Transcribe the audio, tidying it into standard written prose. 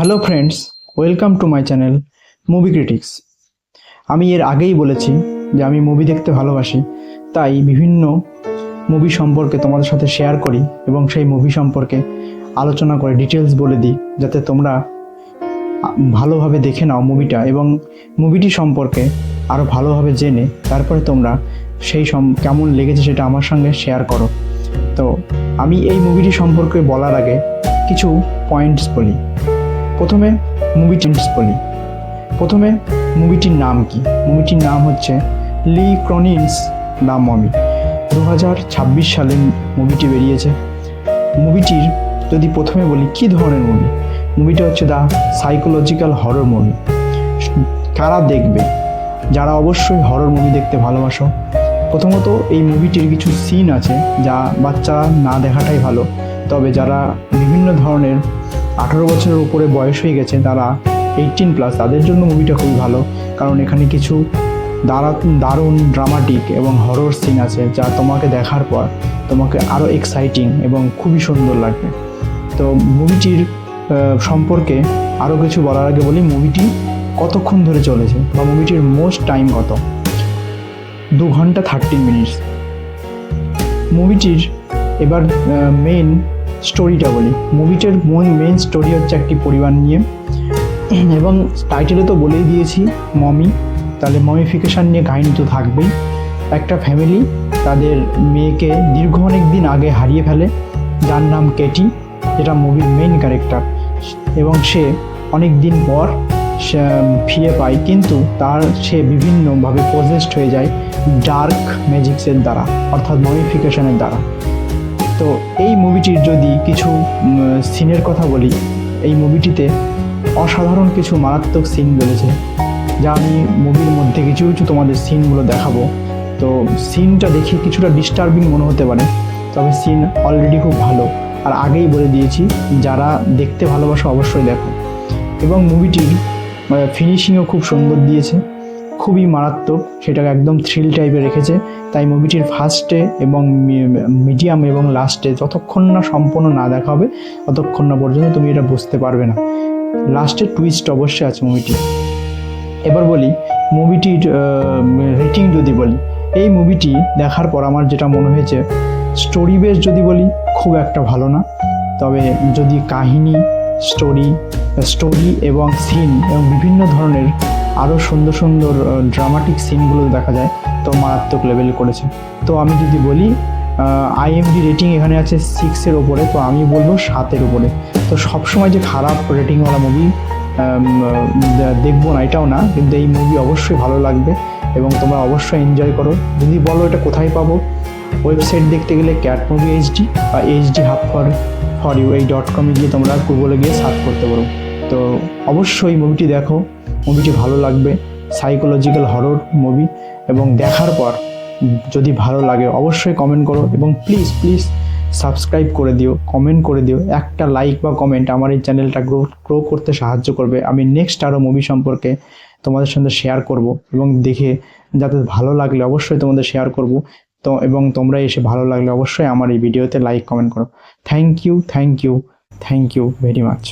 Hello friends, welcome to my channel movie critics. আমি এর আগেই বলেছি যে আমি মুভি দেখতে ভালোবাসি, তাই বিভিন্ন মুভি সম্পর্কে তোমাদের সাথে শেয়ার করি এবং সেই মুভি সম্পর্কে আলোচনা করে ডিটেলস বলে দিই, যাতে তোমরা ভালোভাবে দেখে নাও মুভিটা এবং মুভিটি সম্পর্কে আরও ভালোভাবে জেনে তারপরে তোমরা সেই কেমন লেগেছে সেটা আমার সঙ্গে শেয়ার করো। তো আমি এই মুভিটি সম্পর্কে বলার আগে কিছু পয়েন্টস বলি। প্রথমে মুভিটির নাম কি? মুভিটির নাম হচ্ছে লি ক্রনিন্স দ্য মমি। 2026 সালে মুভিটি বেরিয়েছে। মুভিটির যদি প্রথমে বলি কী ধরনের মুভি, মুভিটা হচ্ছে দ্য সাইকোলজিক্যাল হরর মুভি। কারা দেখবে? যারা অবশ্যই হরর মুভি দেখতে ভালোবাসো। প্রথমত এই মুভিটির কিছু সিন আছে যা বাচ্চারা না দেখাটাই ভালো, তবে যারা বিভিন্ন ধরনের 18 বছরের উপরে বয়স হয়ে গেছে, তারা 18+, তাদের জন্য মুভিটা খুবই ভালো, কারণ এখানে কিছু দারুণ ড্রামাটিক এবং হরর সিন আছে যা তোমাকে দেখার পর তোমাকে আরও এক্সাইটিং এবং খুবই সুন্দর লাগবে। তো মুভিটির সম্পর্কে আরও কিছু বলার আগে বলি, মুভিটি কতক্ষণ ধরে চলেছে বা মুভিটির মোস্ট টাইম কত? 2 ঘন্টা 30 মিনিট মুভিটির। এবার মেন স্টোরিটা বলি। মুভিটার মেন স্টোরি হচ্ছে একটি পরিবার নিয়ে, এবং টাইটেলে তো বলেই দিয়েছি মমি, তাহলে মমিফিকেশান নিয়ে কাহিনী তো থাকবেই। একটা ফ্যামিলি তাদের মেয়েকে দীর্ঘ অনেক দিন আগে হারিয়ে ফেলে, যার নাম কেটি, যেটা মুভির মেইন ক্যারেক্টার, এবং সে অনেক দিন পর ফিরে পায়, কিন্তু সে বিভিন্নভাবে পজেসড হয়ে যায় ডার্ক ম্যাজিক্সের দ্বারা, অর্থাৎ মমিফিকেশনের দ্বারা। তো এই মুভিটির যদি কিছু সিনের কথা বলি, এই মুভিটিতে অসাধারণ কিছু মারাত্মক সিন রয়েছে, যা আমি মুভির মধ্যে কিছু তোমাদের সিনগুলো দেখাবো। তো সিনটা দেখে কিছুটা ডিস্টার্বিং মনে হতে পারে, তবে সিন অলরেডি খুব ভালো, আর আগেই বলে দিয়েছি যারা দেখতে ভালোবাসো অবশ্যই দেখো। এবং মুভিটির ফিনিশিংও খুব সুন্দর দিয়েছে, খুবই মারাত্মক, সেটাকে একদম থ্রিল টাইপের রেখেছে। তাই মুভিটির ফার্স্টে এবং মিডিয়াম এবং লাস্টে যতক্ষণ না সম্পূর্ণ না দেখা হবে ততক্ষণ না পর্যন্ত তুমি এটা বুঝতে পারবে না। লাস্টের টুইস্ট অবশ্যই আছে মুভিটি। এবার বলি মুভিটির রেটিং যদি বলি, এই মুভিটি দেখার পর আমার যেটা মনে হয়েছে, স্টোরি বেস যদি বলি খুব একটা ভালো না, তবে যদি কাহিনী, স্টোরি এবং সিন এবং বিভিন্ন ধরনের আরও সুন্দর সুন্দর ড্রামাটিক সিনগুলো দেখা যায়, তো মারাত্মক লেভেল করেছে। তো আমি যদি বলি IMDb রেটিং এখানে আছে 6-এর ওপরে, তো আমি বলবো 7-এর উপরে। তো সবসময় যে খারাপ রেটিংওয়ালা মুভি দেখবো না এটাও না, কিন্তু এই মুভি অবশ্যই ভালো লাগবে এবং তোমরা অবশ্যই এনজয় করো। যদি বলো এটা কোথায় পাবো, ওয়েবসাইট দেখতে গেলে ক্যাট মুভি HD বা HD হাব ফর ইউ এই .com গিয়ে তোমরা গুগলে গিয়ে সার্চ করতে পারো। তো অবশ্যই মুভিটি দেখো, মুভিটি ভালো লাগবে। সাইকোলজিক্যাল হরর মুভি, এবং দেখার পর যদি ভালো লাগে অবশ্যই কমেন্ট করো, এবং প্লিজ সাবস্ক্রাইব করে দিও, কমেন্ট করে দিও। একটা লাইক বা কমেন্ট আমার এই চ্যানেলটা গ্রো করতে সাহায্য করবে। আমি নেক্সট আরও মুভি সম্পর্কে তোমাদের সঙ্গে শেয়ার করব, এবং দেখে যাতে ভালো লাগলে অবশ্যই তোমাদের শেয়ার করব। তো এবং তোমরা এসে ভালো লাগলে অবশ্যই আমার এই ভিডিওতে লাইক কমেন্ট করো। Thank you very much.